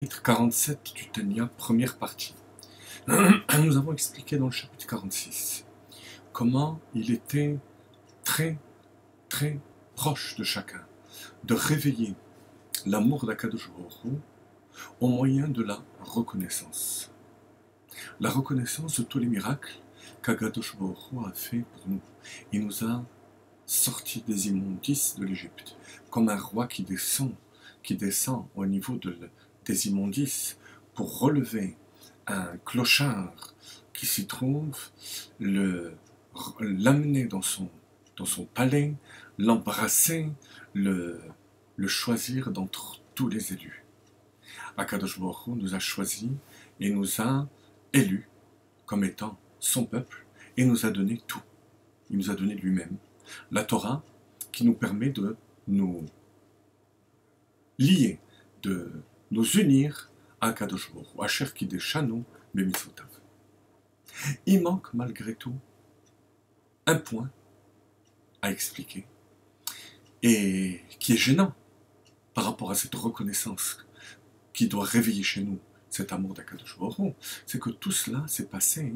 Chapitre 47 du Tanya, première partie. Nous avons expliqué dans le chapitre 46 comment il était très très proche de chacun, de réveiller l'amour d'Akadosh Baruch Hu au moyen de la reconnaissance. La reconnaissance de tous les miracles qu'Akadosh Baruch Hu a fait pour nous. Il nous a sortis des immondices de l'Égypte, comme un roi qui descend au niveau des immondices pour relever un clochard qui s'y trouve, l'amener dans son palais, l'embrasser, le choisir d'entre tous les élus. Akadosh Baruch Hu nous a choisis et nous a élus comme étant son peuple et nous a donné tout. Il nous a donné lui-même. La Torah qui nous permet de nous lier, de nous unir à Akadosh Baruch Hu, Asher Kideshanu Bemitzvotav. Il manque malgré tout un point à expliquer et qui est gênant par rapport à cette reconnaissance qui doit réveiller chez nous cet amour d'Akadosh Baruch Hu, c'est que tout cela s'est passé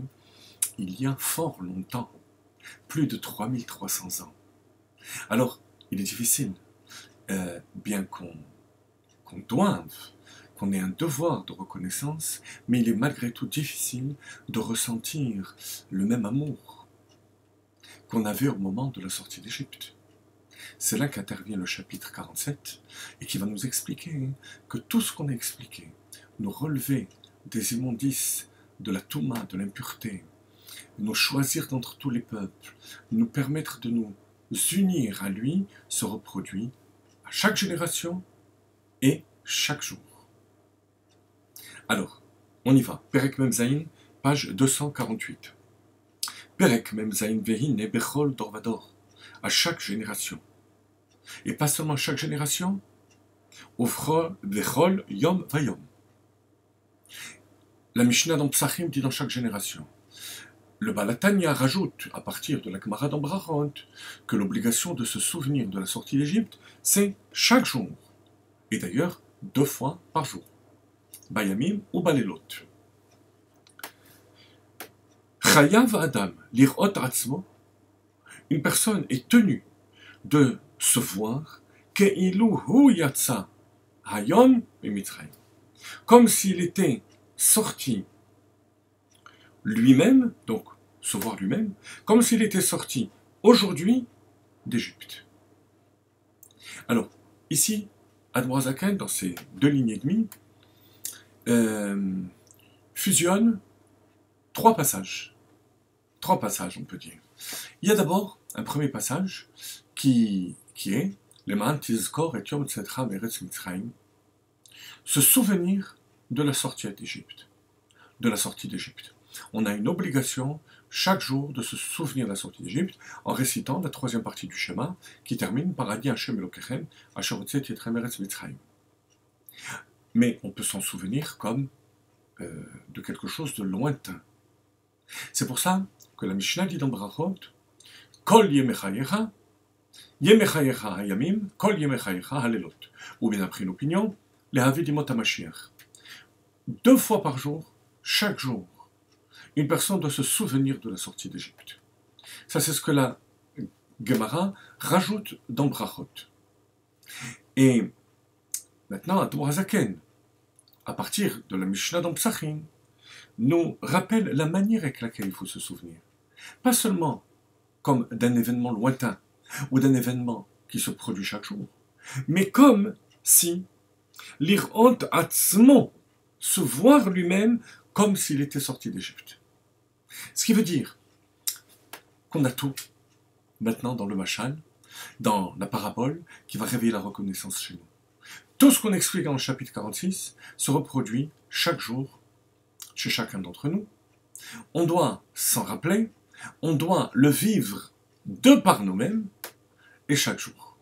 il y a fort longtemps, plus de 3300 ans. Alors, il est difficile, bien qu'on ait un devoir de reconnaissance, mais il est malgré tout difficile de ressentir le même amour qu'on avait au moment de la sortie d'Égypte. C'est là qu'intervient le chapitre 47 et qui va nous expliquer que tout ce qu'on a expliqué, nous relever des immondices, de la touma, de l'impureté, nous choisir d'entre tous les peuples, nous permettre de nous unir à lui, se reproduit à chaque génération et chaque jour. Alors, on y va. Perek Mem Zayin, page 248. Perek Mem Zayin Vehin et Bechol Dorvador, à chaque génération. Et pas seulement à chaque génération, Bechol Yom Vayom. La Mishnah dans Psachim dit dans chaque génération. Le Balatania rajoute, à partir de la Gemara dans Brachot, que l'obligation de se souvenir de la sortie d'Égypte, c'est chaque jour. Et d'ailleurs, 2 fois par jour. Bayamim ou Balelot. Chayav Adam, lirot atzmo, une personne est tenue de se voir, keilu hu yatsa hayom b'Mitzrayim, comme s'il était sorti lui-même, donc se voir lui-même, comme s'il était sorti aujourd'hui d'Égypte. Alors, ici, Admor HaZaken, dans ces 2 lignes et demie, fusionne 3 passages. 3 passages, on peut dire. Il y a d'abord un premier passage qui est Leman Tizkor et Yom Tzetra Meretz Mitzrayim, se souvenir de la sortie d'Égypte. On a une obligation chaque jour de se souvenir de la sortie d'Égypte en récitant la 3e partie du schéma qui termine par Adi Hashem Elokechem Asher Hotzeh Etrem Eretz Mitzrayim. Mais on peut s'en souvenir comme de quelque chose de lointain. C'est pour ça que la Mishnah dit dans Brachot Kol Yemechayecha Hayamim Kol Yemechayecha Halelot, ou bien après une opinion les Havidimot HaMashiach. 2 fois par jour, chaque jour, une personne doit se souvenir de la sortie d'Égypte. Ça, c'est ce que la Gemara rajoute dans Brachot. Et maintenant, Admor HaZaken, à partir de la Mishnah dans Psachim, nous rappelle la manière avec laquelle il faut se souvenir. Pas seulement comme d'un événement lointain ou d'un événement qui se produit chaque jour, mais comme si l'iront atzmo, se voir lui-même comme s'il était sorti d'Égypte. Ce qui veut dire qu'on a tout maintenant dans le machal, dans la parabole, qui va réveiller la reconnaissance chez nous. Tout ce qu'on explique dans le chapitre 46 se reproduit chaque jour chez chacun d'entre nous. On doit s'en rappeler, on doit le vivre de par nous-mêmes et chaque jour.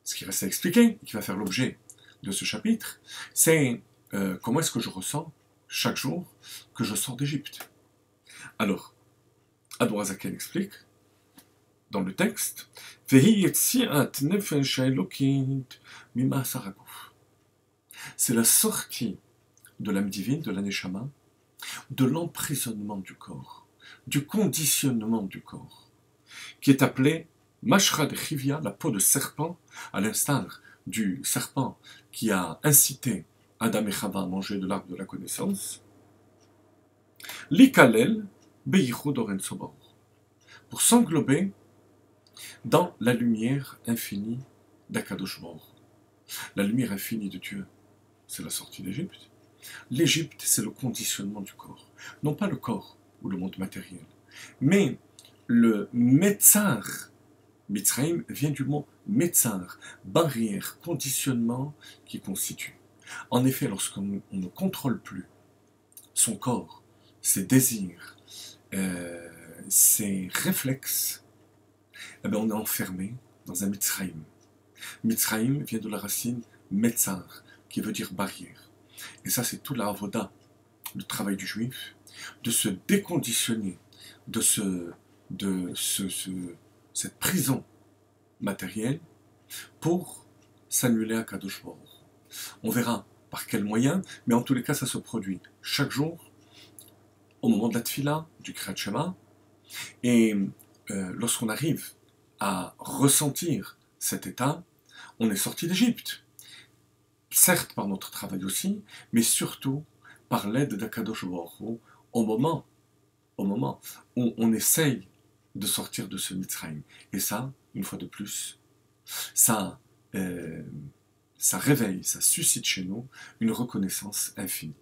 Ce qui reste à expliquer, qui va faire l'objet de ce chapitre, c'est comment est-ce que je ressens chaque jour que je sors d'Égypte. Alors, Admor HaZaken explique dans le texte, c'est la sortie de l'âme divine, de l'aneshama, de l'emprisonnement du corps, du conditionnement du corps, qui est appelé Mashra de Chivia, la peau de serpent, à l'instar du serpent qui a incité Adam et Chava à manger de l'arbre de la connaissance, Likalel Beichud Oren Sobor, pour s'englober dans la lumière infinie d'Akadosh Baruch. La lumière infinie de Dieu, c'est la sortie d'Égypte. L'Égypte, c'est le conditionnement du corps. Non pas le corps ou le monde matériel, mais le Metzar. Mitzrayim vient du mot Metzar, barrière, conditionnement qui constitue. En effet, lorsqu'on ne contrôle plus son corps, ses désirs, ses réflexes, eh bien on est enfermé dans un Mitzrayim. Mitzrayim vient de la racine Metzar, qui veut dire barrière. Et ça, c'est toute la avoda, le travail du juif, de se déconditionner de cette prison matérielle pour s'annuler à Kadosh Baruch. On verra par quels moyens, mais en tous les cas, ça se produit chaque jour, au moment de la tfila, du Kriyat Shema, et lorsqu'on arrive à ressentir cet état, on est sorti d'Égypte. Certes par notre travail aussi, mais surtout par l'aide d'Akadosh Baruch Hu, au moment où on essaye de sortir de ce Mitzrayim. Et ça, une fois de plus, ça réveille, ça suscite chez nous une reconnaissance infinie.